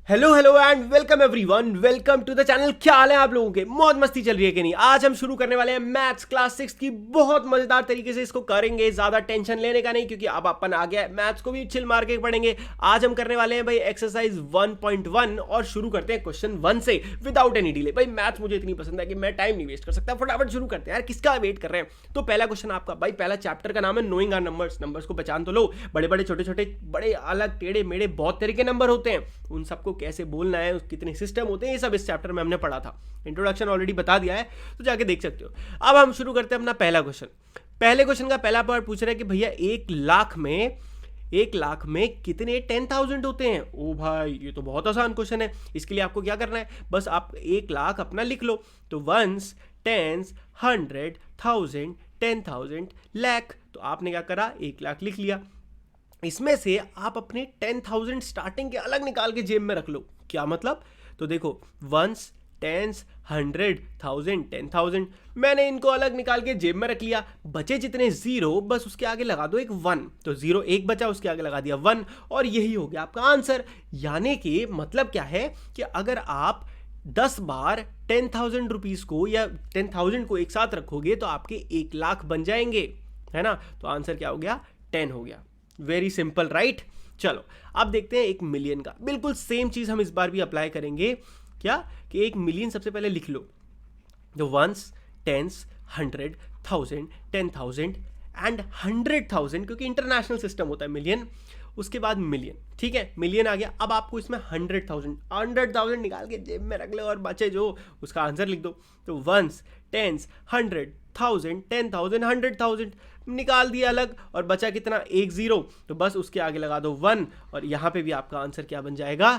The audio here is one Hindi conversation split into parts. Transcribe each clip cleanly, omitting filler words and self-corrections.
Hello hello and welcome everyone, welcome to the channel. क्या हाल है आप लोगों के? मौज मस्ती चल रही है कि नहीं? आज हम शुरू करने वाले हैं मैथ्स क्लास 6 की। बहुत मजेदार तरीके से इसको करेंगे, ज्यादा टेंशन लेने का नहीं, क्योंकि अब अपन आ गया है। मैथ्स को भी चिल मार के पढ़ेंगे। आज हम करने वाले हैं भाई एक्सरसाइज 1.1 और शुरू करते हैं क्वेश्चन 1 से विदाउट एनी डिले। भाई मैथ्स मुझे इतनी पसंद है कि मैं टाइम नहीं वेस्ट कर सकता। फटाफट शुरू करते हैं यार, किसका वेट कर रहे हैं? तो पहला क्वेश्चन आपका भाई, पहला चैप्टर का नाम है नोइंग आवर नंबर्स। नंबर्स को पहचान तो लो। बड़े बड़े छोटे छोटे बड़े अलग टेढ़े मेढ़े बहुत तरह के नंबर होते हैं, उन सबको कैसे बोलना है, कितने सिस्टम होते हैं, ये सब इस चैप्टर में हमने पढ़ा था। इंट्रोडक्शन ऑलरेडी बता दिया है, तो जाके देख सकते हो। अब हम शुरू करते हैं अपना पहला क्वेश्चन। पहले क्वेश्चन का पहला पार्ट पूछ रहा है कि भैया 1 लाख में कितने 10,000 होते हैं? ओ भाई, ये तो बहुत आसान क्वेश्चन है। इसके लिए आपको क्या करना है, बस आप 1 लाख अपना लिख लो। तो वंस, टेंस, 100, 1000, 10,000, लाख। तो आपने क्या करा, 1 लाख लिख लिया। इसमें से आप अपने 10,000 स्टार्टिंग के अलग निकाल के जेब में रख लो। क्या मतलब? तो देखो, वंस, टेंस, 100, 1000, 10,000, मैंने इनको अलग निकाल के जेब में रख लिया। बचे जितने जीरो, बस उसके आगे लगा दो एक 1। तो जीरो एक बचा, उसके आगे लगा दिया 1, और यही हो गया आपका आंसर। यानी कि मतलब क्या है कि अगर आप 10 बार 10,000 रुपीज को या 10,000 को एक साथ रखोगे तो आपके 1 लाख बन जाएंगे, है ना? तो आंसर क्या हो गया? 10 हो गया। Very simple, right? चलो अब देखते हैं 1 मिलियन का। बिल्कुल सेम चीज हम इस बार भी अप्लाई करेंगे। क्या कि 1 मिलियन सबसे पहले लिख लो। तो वंस, टेंस, 100, 1000, 10,000 एंड 100,000, क्योंकि इंटरनेशनल सिस्टम होता है मिलियन। उसके बाद मिलियन, ठीक है, मिलियन आ गया। अब आपको इसमें 100,000 निकाल के जेब में रख लो और बचे जो उसका आंसर लिख दो। तो वंस, टेंस, 100, 1000, 10,000, 100,000 निकाल दिया अलग, और बचा कितना? एक जीरो। तो बस उसके आगे लगा दो 1, और यहां पे भी आपका आंसर क्या बन जाएगा?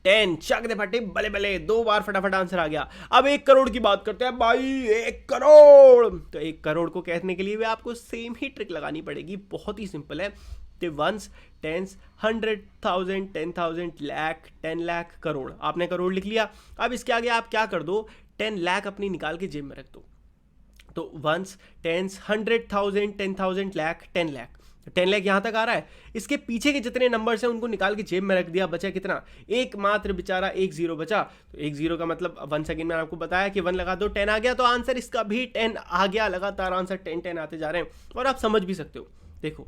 10। चक दे फटे, बले बले, 2 बार फटाफट आंसर आ गया। अब 1 करोड़ की बात करते हैं भाई। 1 करोड़, तो 1 करोड़ को कहने के लिए भी आपको सेम ही ट्रिक लगानी पड़ेगी। बहुत ही सिंपल है। तो वंस, टेंस, 100, 1000, 10,000, लाख, 10 लाख, करोड़। आपने करोड़ लिख लिया। अब इसके आगे आप क्या कर दो, 10 लाख अपनी निकाल के जेब में रख दो। तो वंस, टेंस, 100,000, 10,000, लाख, 10 लाख। 10 लाख यहां तक आ रहा है। इसके पीछे के जितने नंबर्स हैं उनको निकाल के जेब में रख दिया। बचा कितना? एक मात्र बेचारा एक जीरो बचा। तो एक जीरो का मतलब, वन सेकेंड में आपको बताया कि 1 लगा दो, 10 आ गया। तो आंसर इसका भी 10 आ गया। लगातार आंसर 10 10 आते जा रहे हैं, और आप समझ भी सकते हो। देखो,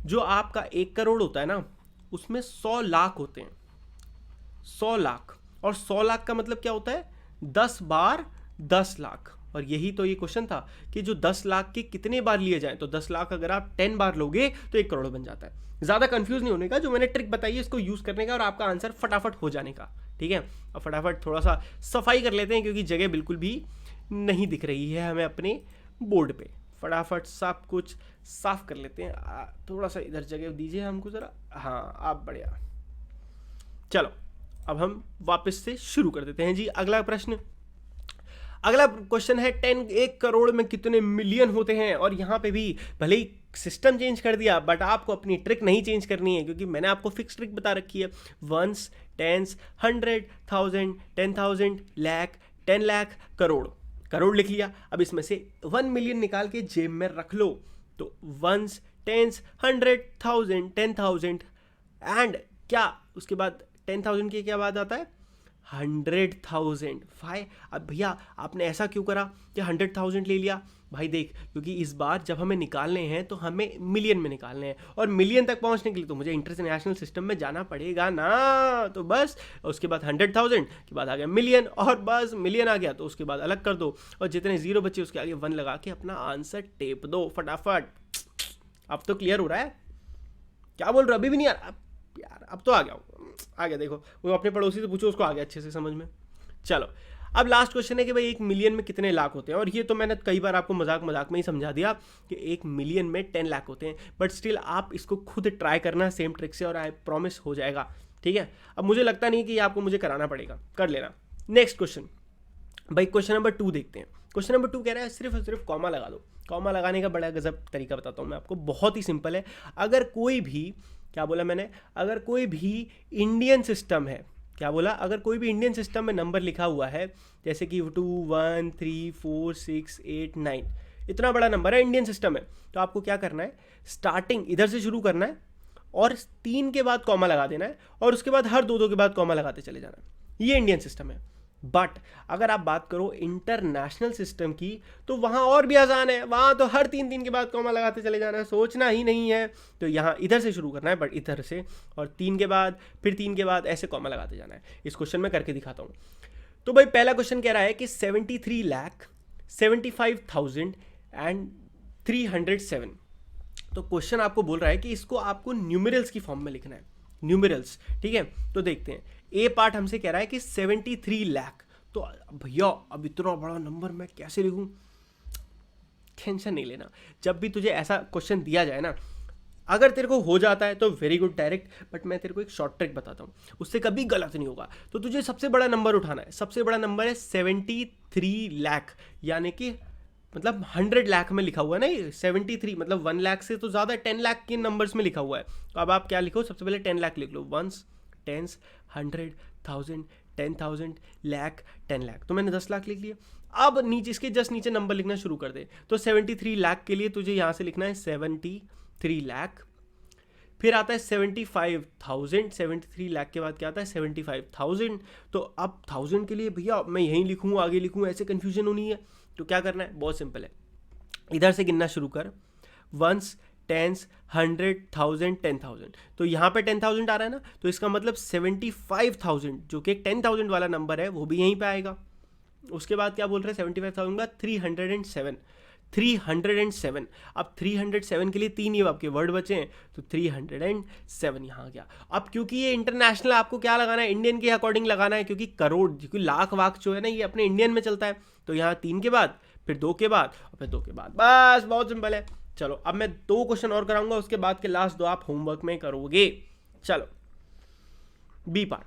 जो आपका 1 करोड़ होता है ना, उसमें 100 लाख होते हैं। 100 लाख, और 100 लाख का मतलब क्या होता है? 10 बार 10 लाख। और यही तो ये क्वेश्चन था कि जो 10 लाख के कितने बार लिए जाए। तो 10 लाख अगर आप 10 बार लोगे तो 1 करोड़ बन जाता है। ज्यादा कंफ्यूज नहीं होने का, जो मैंने ट्रिक बताई है इसको यूज करने का, और आपका आंसर फटाफट हो जाने का। ठीक है, अब फटाफट थोड़ा सा सफाई कर लेते हैं, क्योंकि जगह बिल्कुल भी नहीं दिख रही है हमें अपने बोर्ड पे। फटाफट सब कुछ साफ कर लेते हैं। थोड़ा सा इधर जगह दीजिए हमको जरा। हाँ, आप बढ़िया। चलो अब हम वापस से शुरू कर देते हैं जी। अगला प्रश्न, अगला क्वेश्चन है 1 करोड़ में कितने मिलियन होते हैं? और यहां पे भी भले ही सिस्टम चेंज कर दिया, बट आपको अपनी ट्रिक नहीं चेंज करनी है, क्योंकि मैंने आपको फिक्स ट्रिक बता रखी है। Ones, tens, 100, 1000, 10,000, lakh, 10 lakh, crore. करोड़ लिख लिया। अब इसमें से 1 मिलियन निकाल के जेब में रख लो। तो वंस, टेंस, 100, 1000, 10,000 एंड क्या उसके बाद 10,000 के क्या बाद आता है? 100,000। भाई अब भैया आपने ऐसा क्यों करा कि 100,000 ले लिया? भाई देख, क्योंकि इस बार जब हमें निकालने हैं तो हमें मिलियन में निकालने हैं, और मिलियन तक पहुंचने के लिए तो मुझे इंटरनेशनल सिस्टम में जाना पड़ेगा ना। तो बस उसके बाद 100,000 के बाद आ गया मिलियन, और बस मिलियन आ गया तो उसके बाद अलग कर दो, और जितने जीरो बचे उसके आगे 1 लगा के अपना आंसर टेप दो फटाफट। अब तो क्लियर हो रहा है? क्या बोल रहे हो? अभी भी नहीं यार अब तो आ गया। देखो, वो अपने पड़ोसी से पूछो, उसको आ गया अच्छे से समझ में। चलो अब लास्ट क्वेश्चन है कि भाई 1 मिलियन में कितने लाख होते हैं? और ये तो मैंने कई बार आपको मजाक मजाक में ही समझा दिया कि 1 मिलियन में 10 लाख होते हैं, बट स्टिल आप इसको खुद ट्राई करना सेम ट्रिक से, और आई प्रॉमिस हो जाएगा। ठीक है, अब मुझे लगता नहीं कि ये आपको मुझे कराना पड़ेगा, कर लेना। नेक्स्ट क्वेश्चन भाई, क्वेश्चन नंबर 2 देखते हैं। क्वेश्चन नंबर 2 कह रहा है सिर्फ और सिर्फ कॉमा लगा दो। कॉमा लगाने का बड़ा गजब तरीका बताता हूँ मैं आपको, बहुत ही सिंपल है। अगर कोई भी, क्या बोला मैंने, अगर कोई भी इंडियन सिस्टम है, क्या बोला, अगर कोई भी इंडियन सिस्टम में नंबर लिखा हुआ है, जैसे कि 2 1 3 4 6 8 9, इतना बड़ा नंबर है, इंडियन सिस्टम है, तो आपको क्या करना है? स्टार्टिंग इधर से शुरू करना है, और 3 के बाद कॉमा लगा देना है और उसके बाद हर 2 के बाद कॉमा लगाते चले जाना है। ये इंडियन सिस्टम है। बट अगर आप बात करो इंटरनेशनल सिस्टम की तो वहाँ और भी आसान है, वहाँ तो हर 3 के बाद कॉमा लगाते चले जाना है, सोचना ही नहीं है। तो यहाँ इधर से शुरू करना है, बट इधर से, और 3 के बाद फिर 3 के बाद ऐसे कॉमा लगाते जाना है। इस क्वेश्चन में करके दिखाता हूँ। तो भाई पहला क्वेश्चन कह रहा है कि 73,75,307। तो क्वेश्चन आपको बोल रहा है कि इसको आपको न्यूमेरल्स की फॉर्म में लिखना है, न्यूमेरल्स, ठीक है। तो देखते हैं, ए पार्ट हमसे कह रहा है कि 73 लाख। तो भैया अब इतना बड़ा नंबर मैं कैसे लिखूं? टेंशन नहीं लेना, जब भी तुझे ऐसा क्वेश्चन दिया जाए ना, अगर तेरे को हो जाता है तो वेरी गुड डायरेक्ट, बट मैं तेरे को एक शॉर्ट ट्रिक बताता हूँ, उससे कभी गलत नहीं होगा। तो तुझे सबसे बड़ा नंबर उठाना है, सबसे बड़ा नंबर है 73 लाख, यानी कि मतलब 100 लाख में लिखा हुआ है ना ये 73, मतलब 1 लाख से तो ज़्यादा 10 लाख के नंबर्स में लिखा हुआ है। तो अब आप क्या लिखो, सबसे पहले 10 लाख लिख लो, 1s, 10s, 100, 1000, 10,000, लाख, 10 लाख। तो मैंने 10 लाख लिख लिया। अब नीचे इसके जस्ट नीचे नंबर लिखना शुरू कर दे। तो 73 लाख के लिए तुझे यहाँ से लिखना है 73 लाख, फिर आता है 75,000, 73 लाख के बाद क्या आता है 75,000। तो अब 1000 के लिए भैया मैं यहीं लिखूँ आगे लिखूँ, ऐसे कन्फ्यूजन होनी है। तो क्या करना है, बहुत सिंपल है, इधर से गिनना शुरू कर, 1s, 10s, 100, 1000, 10,000। तो यहाँ पे 10,000 आ रहा है ना, तो इसका मतलब 75,000 जो कि एक 10,000 वाला नंबर है वो भी यहीं पे आएगा। उसके बाद क्या बोल रहे हैं, 75,000 का 307, 307। अब 307 के लिए 3 ही आपके वर्ड बचे हैं, तो 307 यहाँ आ गया। अब क्योंकि ये इंटरनेशनल, आपको क्या लगाना है, इंडियन के अकॉर्डिंग लगाना है, क्योंकि करोड़, क्योंकि लाख वाख जो है ना ये अपने इंडियन में चलता है। तो यहाँ 3 के बाद, फिर 2 के बाद, और फिर 2 के बाद, बस बहुत सिंपल है। चलो अब मैं 2 क्वेश्चन और कराऊंगा, उसके बाद के लास्ट 2 आप होमवर्क में करोगे। चलो बी पार्ट,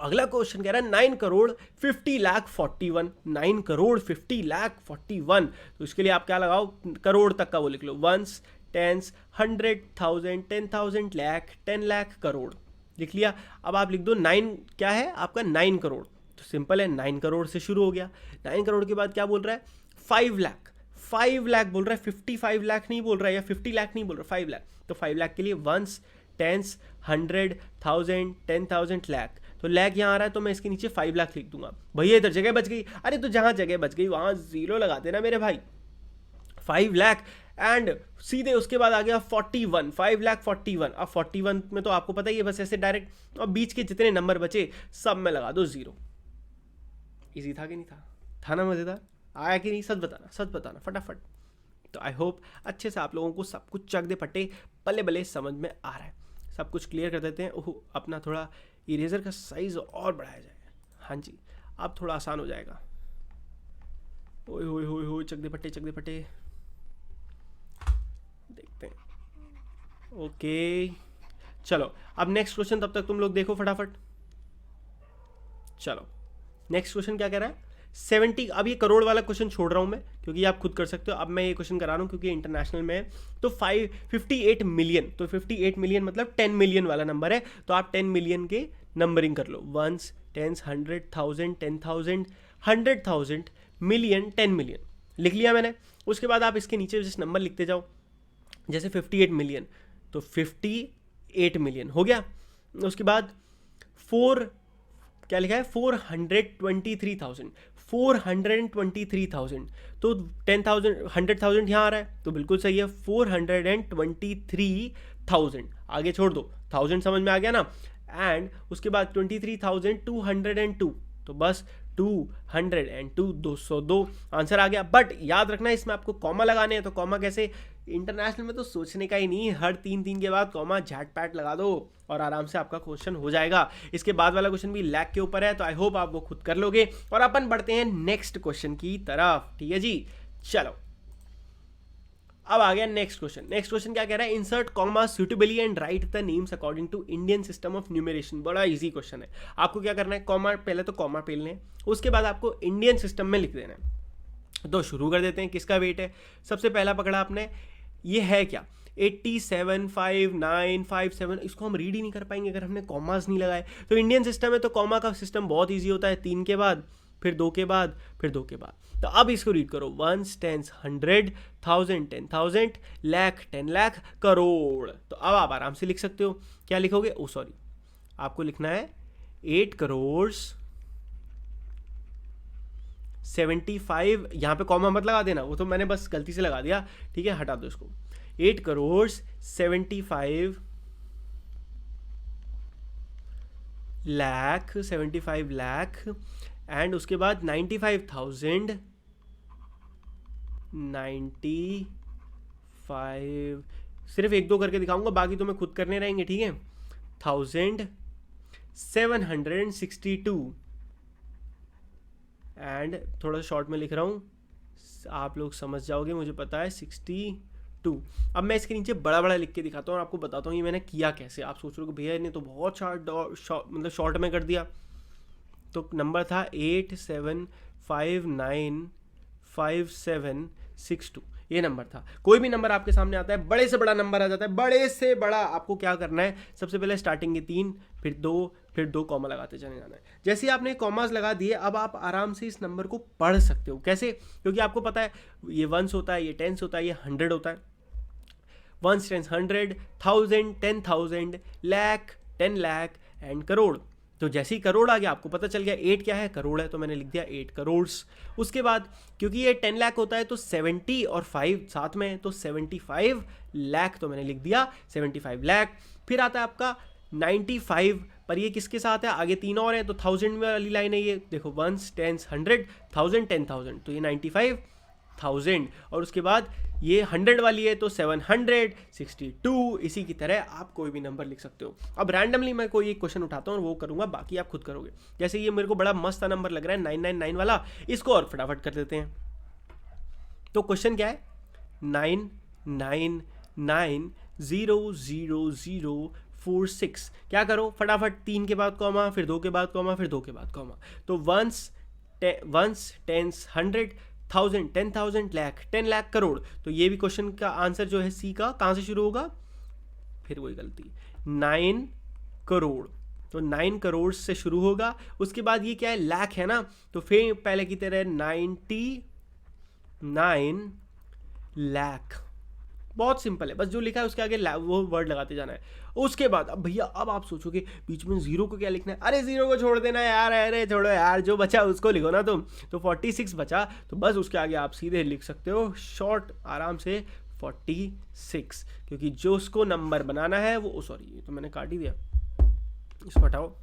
अगला क्वेश्चन कह रहा है 9 करोड़ 50 लाख 41, 9 करोड़ 50 लाख 41। तो इसके लिए आप क्या लगाओ, करोड़ तक का वो लिख लो, 1s, 10s, 100, 1000, 10,000, लाख, 10 लाख, करोड़ लिख लिया। अब आप लिख दो 9 क्या है आपका, 9 करोड़। तो सिंपल है, 9 करोड़ से शुरू हो गया। 9 करोड़ के बाद क्या बोल रहा है, 5 लाख, 5 लाख बोल रहा है, 55 लाख नहीं बोल रहा है, या 50 लाख नहीं बोल रहा, 5 लाख। तो 5 लाख के लिए 1s, 10s, 100, 1000, 10,000, लाख। तो लैक यहाँ आ रहा है, तो मैं इसके नीचे 5 लाख लिख दूंगा। भैया इधर जगह बच गई, अरे तो जहाँ जगह बच गई वहाँ 0 लगा देना मेरे भाई, 5 लाख। एंड सीधे उसके बाद आ गया 41, 5 लाख 41। अब 41 में तो आपको पता ही है, बस ऐसे डायरेक्ट, और बीच के जितने नंबर बचे सब में लगा दो 0। इजी था कि नहीं था ना, मज़ेदार आया कि नहीं, सच बताना, सच बताना फटाफट। तो आई होप अच्छे से आप लोगों को सब कुछ चक दे पट्टे बल्ले बल्ले समझ में आ रहा है। सब कुछ क्लियर कर देते हैं। ओह, अपना थोड़ा इरेजर का साइज और बढ़ाया जाए। हाँ जी, अब थोड़ा आसान हो जाएगा। ओए होए होए होए, चक दे पट्टे, चक दे पट्टे, देखते हैं। ओके चलो, अब नेक्स्ट क्वेश्चन, तब तक तुम लोग देखो फटाफट। चलो नेक्स्ट क्वेश्चन क्या कह रहा है, 70। अब ये करोड़ वाला क्वेश्चन छोड़ रहा हूँ मैं, क्योंकि आप खुद कर सकते हो। अब मैं ये क्वेश्चन करा रहा हूँ क्योंकि इंटरनेशनल में है। तो 58 मिलियन, तो 58 मिलियन मतलब 10 मिलियन वाला नंबर है। तो आप 10 मिलियन के नंबरिंग कर लो, 1s, 10s, 100, 1000, 10,000, 100,000, मिलियन, 10 मिलियन लिख लिया मैंने। उसके बाद आप इसके नीचे जिस नंबर लिखते जाओ, जैसे 58 मिलियन, तो 58 मिलियन हो गया। उसके बाद 4 क्या लिखा है, 423,000, 423,000। तो 10,000, 100,000 यहाँ आ रहा है, तो बिल्कुल सही है, 423,000। आगे छोड़ दो, 1000 समझ में आ गया ना। एंड उसके बाद 23,202, तो बस 202, 202 आंसर आ गया। बट याद रखना इसमें आपको कॉमा लगाने हैं। तो कॉमा कैसे, इंटरनेशनल में तो सोचने का ही नहीं, हर 3 के बाद कॉमा झट पैट लगा दो और आराम से आपका क्वेश्चन हो जाएगा। इसके बाद वाला क्वेश्चन भी लैक के ऊपर है, तो आई होप आप वो खुद कर लोगे। और अपन बढ़ते हैं नेक्स्ट क्वेश्चन की तरफ, ठीक है जी। चलो अब आ गया नेक्स्ट क्वेश्चन। नेक्स्ट क्वेश्चन क्या कह रहा है, insert comma suitably and write the names according to Indian system of numeration. बड़ा इजी क्वेश्चन है। आपको क्या करना है, कॉमा, पहले तो कॉमा पेलने हैं, उसके बाद आपको इंडियन सिस्टम में लिख देना है। तो शुरू कर देते हैं, किसका वेट है। सबसे पहला पकड़ा आपने, ये है क्या, 875957। इसको हम रीड ही नहीं कर पाएंगे अगर हमने कॉमास नहीं लगाए। तो इंडियन सिस्टम है तो कॉमा का सिस्टम बहुत ईजी होता है, 3 के बाद फिर 2 के बाद, फिर 2 के बाद। तो अब इसको रीड करो, 1s 10s 100 1000 10,000 लाख 10 लाख करोड़। तो अब आप आराम से लिख सकते हो। क्या लिखोगे? ओ सॉरी, आपको लिखना है 8 करोड़ 75, यहाँ पे कॉमा मत लगा देना, वो तो मैंने बस गलती से लगा दिया, ठीक है, हटा दो इसको। 8 करोड़ 75 लाख एंड उसके बाद 95,000 95, सिर्फ 1-2 करके दिखाऊंगा, बाकी तो मैं खुद करने रहेंगे, ठीक है। 1762 एंड थोड़ा शॉर्ट में लिख रहा हूँ, आप लोग समझ जाओगे, मुझे पता है, 62। अब मैं इसके नीचे बड़ा बड़ा लिख के दिखाता हूँ और आपको बताता हूँ ये मैंने किया कैसे। आप सोच रहे हो कि भैया ने तो बहुत मतलब शॉर्ट में कर दिया। तो नंबर था 87595762, ये नंबर था। कोई भी नंबर आपके सामने आता है, बड़े से बड़ा नंबर आ जाता है, बड़े से बड़ा, आपको क्या करना है, सबसे पहले स्टार्टिंग के 3, फिर 2 कॉमा लगाते चले जाना है। जैसे ही आपने कॉमास लगा दिए, अब आप आराम से इस नंबर को पढ़ सकते हो। कैसे? क्योंकि आपको पता है ये 1s होता है, ये 10s होता है, ये 100 होता है। 1s 10s 100 1000 10,000 lakh 10 lakh and crore. तो जैसे ही करोड़ आ गया, आपको पता चल गया 8 क्या है, करोड़ है, तो मैंने लिख दिया 8 करोड़। उसके बाद क्योंकि ये 10 लाख होता है तो 70 और 5 साथ में है, तो 75 लाख, तो मैंने लिख दिया 75 लाख। फिर आता है आपका 95, पर ये किसके साथ है, आगे 3 और है, तो 1000 वाली लाइन है ये, देखो 1s 10s 100 1000 10,000, तो ये 95,000। और उसके बाद ये 100 वाली है तो 762। इसी की तरह आप कोई भी नंबर लिख सकते हो। अब रैंडमली मैं कोई एक क्वेश्चन उठाता हूँ और वो करूँगा, बाकी आप खुद करोगे। जैसे ये मेरे को बड़ा मस्त नंबर लग रहा है 999 वाला, इसको और फटाफट कर देते हैं। तो क्वेश्चन क्या है, 999,00046। क्या करो फटाफट, 3 के बाद कॉमा, फिर 2 के बाद कॉमा, फिर 2 के बाद कॉमा। तो 1s 10s 100 1000 10,000 लाख 10 लाख करोड़। तो ये भी क्वेश्चन का आंसर जो है सी का, कहाँ से शुरू होगा, फिर वही गलती, 9 करोड़। तो 9 करोड़ से शुरू होगा। उसके बाद ये क्या है, लाख है ना, तो फिर पहले की तरह 99 लाख। बहुत सिंपल है, बस जो लिखा है उसके आगे वो वर्ड लगाते जाना है। उसके बाद अब भैया, अब आप सोचोगे बीच में 0 को क्या लिखना है, अरे 0 को छोड़ देना यार, अरे छोड़ो यार, जो बचा उसको लिखो ना तुम। तो 46 बचा, तो बस उसके आगे आप सीधे लिख सकते हो शॉर्ट आराम से 46, क्योंकि जो उसको नंबर बनाना है वो, सॉरी ये तो मैंने काट ही दिया, इसको हटाओ,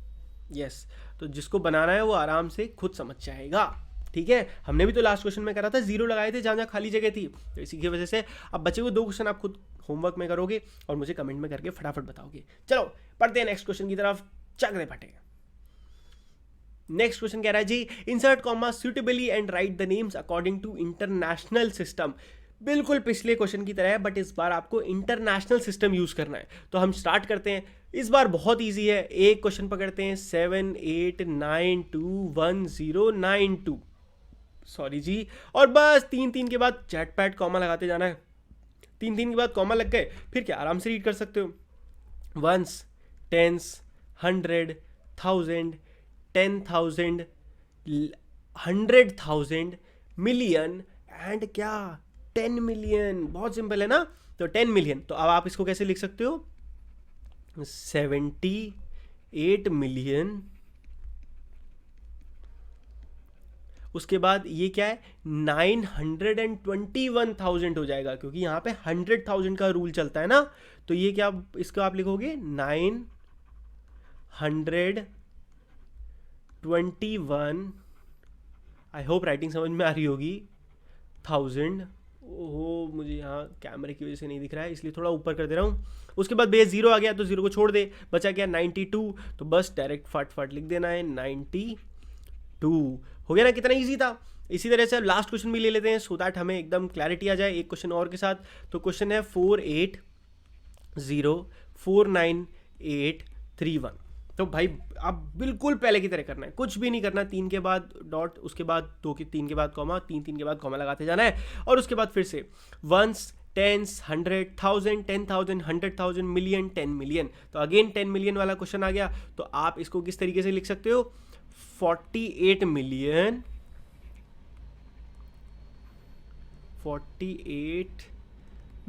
यस। तो जिसको बनाना है वो आराम से खुद समझ जाएगा, ठीक है। हमने भी तो लास्ट क्वेश्चन में करा था, 0 लगाए थे जहाँ जहाँ खाली जगह थी, तो इसी की वजह से अब बचे हुए 2 क्वेश्चन आप खुद होमवर्क में करोगे और मुझे कमेंट में करके फटाफट बताओगे। चलो पढ़ते हैं नेक्स्ट क्वेश्चन की तरफ, चक दे फटे। नेक्स्ट क्वेश्चन कह रहा है जी, insert comma suitably and write the names according to international system. बिल्कुल पिछले क्वेश्चन की तरह है, बट इस बार आपको इंटरनेशनल सिस्टम यूज करना है। तो हम स्टार्ट करते हैं, इस बार बहुत इजी है। एक क्वेश्चन पकड़ते हैं, 78921092, सॉरी जी, और बस 3 के बाद चैटपैट कॉमा लगाते जाना है। 3 के बाद कॉमा लग गए, फिर क्या आराम से रीड कर सकते हो, 1s 10s 100 1000 10,000 100,000 मिलियन एंड क्या 10 मिलियन। बहुत सिंपल है ना, तो 10 मिलियन। तो अब आप इसको कैसे लिख सकते हो, 78 मिलियन। उसके बाद ये क्या है, 921,000 हो जाएगा, क्योंकि यहाँ पे 100,000 का रूल चलता है ना। तो ये क्या, इसको आप लिखोगे 921, आई होप राइटिंग समझ में आ रही होगी, 1000। ओहो, मुझे यहाँ कैमरे की वजह से नहीं दिख रहा है, इसलिए थोड़ा ऊपर कर दे रहा हूँ। उसके बाद बेस 0 आ गया, तो 0 को छोड़ दे, बचा क्या 92, तो बस डायरेक्ट फट लिख देना है 92। हो गया ना, कितना इजी था। इसी तरह से लास्ट क्वेश्चन भी ले लेते हैं, सो दैट हमें एकदम क्लैरिटी आ जाए एक क्वेश्चन और के साथ। तो क्वेश्चन है 48049831। तो भाई आप बिल्कुल पहले की तरह करना है, कुछ भी नहीं करना। 3 के बाद डॉट, उसके बाद 3 के बाद कॉमा, 3 के बाद कॉमा लगाते जाना है। और उसके बाद फिर से 1s टेंस, 100,000, 10,000, 100,000, मिलियन, 10 मिलियन। तो अगेन 10 मिलियन वाला क्वेश्चन आ गया, तो आप इसको किस तरीके से लिख सकते हो, 48 मिलियन, 48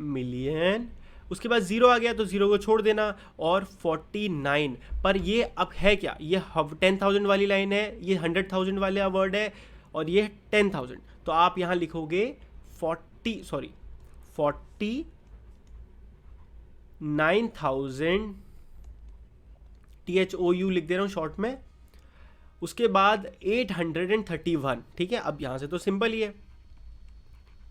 मिलियन, उसके बाद जीरो आ गया तो जीरो को छोड़ देना, और 49। पर ये अब है क्या, ये 10,000 वाली लाइन है, ये 100,000 वाला वर्ड है, और ये 10,000। तो आप यहां लिखोगे 49,000, THOU लिख दे रहा हूं शॉर्ट में, उसके बाद 831। ठीक है, अब यहां से तो सिंपल ही है,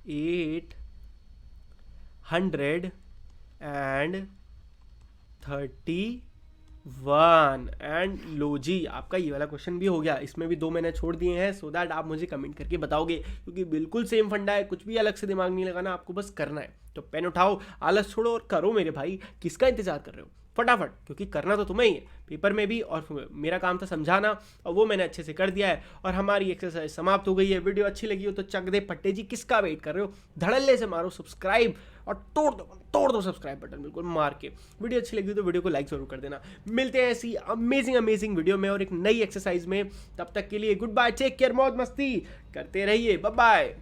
831 एंड लो जी, आपका ये वाला क्वेश्चन भी हो गया। इसमें भी 2 मैंने छोड़ दिए हैं, सो दैट आप मुझे कमेंट करके बताओगे, क्योंकि बिल्कुल सेम फंडा है, कुछ भी अलग से दिमाग नहीं लगाना, आपको बस करना है। तो पेन उठाओ, आलस छोड़ो और करो मेरे भाई, किसका इंतजार कर रहे हो, फटाफट, क्योंकि करना तो तुम्हें ही है पेपर में भी, और मेरा काम था समझाना, और वो मैंने अच्छे से कर दिया है। और हमारी एक्सरसाइज समाप्त हो गई है। वीडियो अच्छी लगी हो तो चक दे पट्टे जी, किसका वेट कर रहे हो, धड़ल्ले से मारो सब्सक्राइब और तोड़ दो सब्सक्राइब बटन बिल्कुल मार के। वीडियो अच्छी लगी हो तो वीडियो को लाइक जरूर कर देना। मिलते हैं ऐसी अमेजिंग वीडियो में और एक नई एक्सरसाइज में, तब तक के लिए गुड बाय, टेक केयर, मौज मस्ती करते रहिए, बाय बाय।